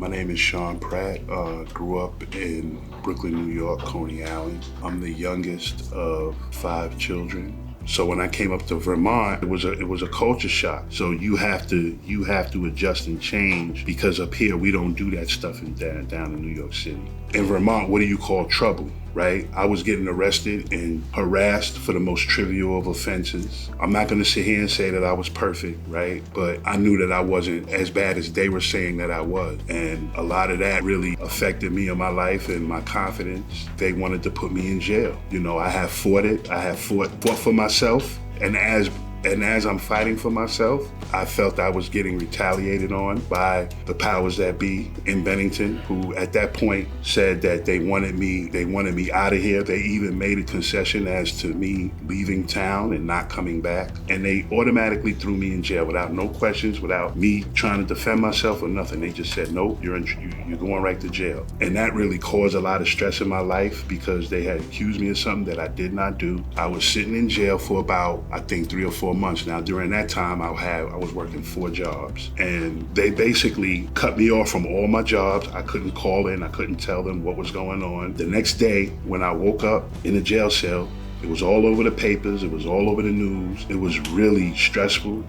My name is Shawn Pratt. Grew up in Brooklyn, New York, Coney Island. I'm the youngest of 5 children. So when I came up to Vermont, it was a culture shock. So you have to adjust and change, because up here we don't do that stuff down in New York City. In Vermont, what do you call trouble? Right? I was getting arrested and harassed for the most trivial of offenses. I'm not gonna sit here and say that I was perfect, right? But I knew that I wasn't as bad as they were saying that I was. And a lot of that really affected me in my life and my confidence. They wanted to put me in jail. You know, I have fought it. I have fought for myself. And as I'm fighting for myself, I felt I was getting retaliated on by the powers that be in Bennington, who at that point said that they wanted me out of here. They even made a concession as to me leaving town and not coming back. And they automatically threw me in jail without no questions, without me trying to defend myself or nothing. They just said, nope, you're going right to jail. And that really caused a lot of stress in my life, because they had accused me of something that I did not do. I was sitting in jail for about, I think, 3 or 4 months. Now, during that time, I was working 4 jobs, and they basically cut me off from all my jobs. I couldn't call in. I couldn't tell them what was going on. The next day, when I woke up in a jail cell, it was all over the papers. It was all over the news. It was really stressful.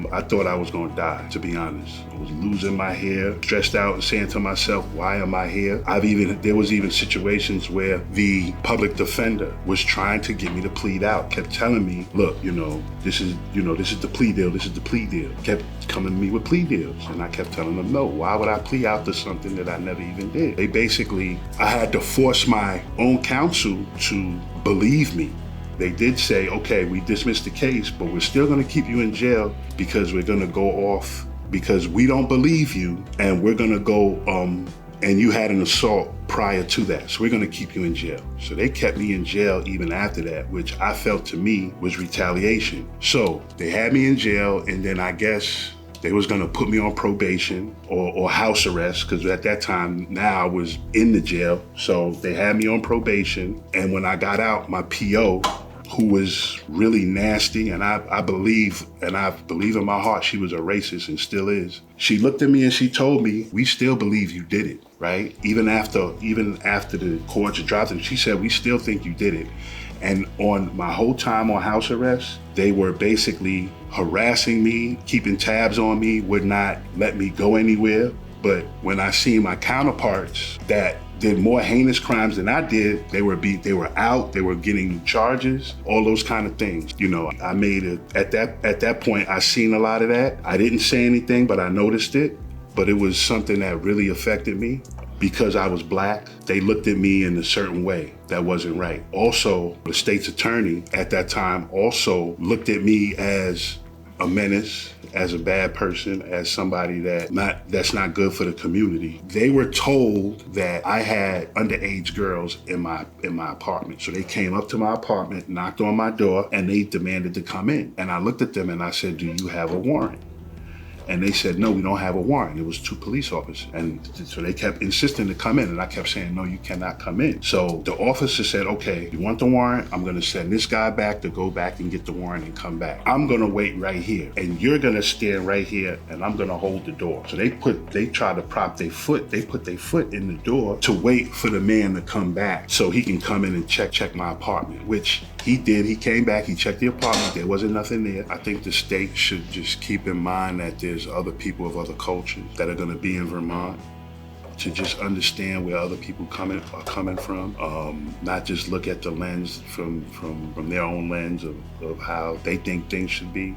I thought I was gonna die, to be honest. I was losing my hair, stressed out, and saying to myself, why am I here? There was even situations where the public defender was trying to get me to plead out, kept telling me, look, this is the plea deal, this is the plea deal. Kept coming to me with plea deals. And I kept telling them, no, why would I plea out to something that I never even did? I had to force my own counsel to believe me. They did say, okay, we dismissed the case, but we're still gonna keep you in jail, because we're gonna go off, because we don't believe you, and we're gonna go, and you had an assault prior to that, so we're gonna keep you in jail. So they kept me in jail even after that, which I felt to me was retaliation. So they had me in jail, and then I guess they was gonna put me on probation or house arrest, because at that time, now I was in the jail. So they had me on probation, and when I got out, my PO, who was really nasty, and I believe in my heart she was a racist and still is. She looked at me and she told me, we still believe you did it, right? Even after the courts dropped it, she said, we still think you did it. And on my whole time on house arrest, they were basically harassing me, keeping tabs on me, would not let me go anywhere. But when I seen my counterparts that did more heinous crimes than I did, they were out, they were getting charges, all those kind of things. I made it, at that point, I seen a lot of that. I didn't say anything, but I noticed it. But it was something that really affected me. Because I was black, they looked at me in a certain way that wasn't right. Also, the state's attorney at that time also looked at me as a menace, as a bad person, as somebody that's not good for the community. They were told that I had underage girls in my apartment. So they came up to my apartment, knocked on my door, and they demanded to come in. And I looked at them and I said, do you have a warrant? And they said, no, we don't have a warrant. It was 2 police officers. And so they kept insisting to come in, and I kept saying, no, you cannot come in. So the officer said, okay, you want the warrant? I'm gonna send this guy back to go back and get the warrant and come back. I'm gonna wait right here, and you're gonna stand right here, and I'm gonna hold the door. So they tried to prop their foot. They put their foot in the door to wait for the man to come back so he can come in and check my apartment, which he did. He came back, he checked the apartment, there wasn't nothing there. I think the state should just keep in mind that there's other people of other cultures that are gonna be in Vermont, to just understand where other people are coming from, not just look at the lens from their own lens of how they think things should be.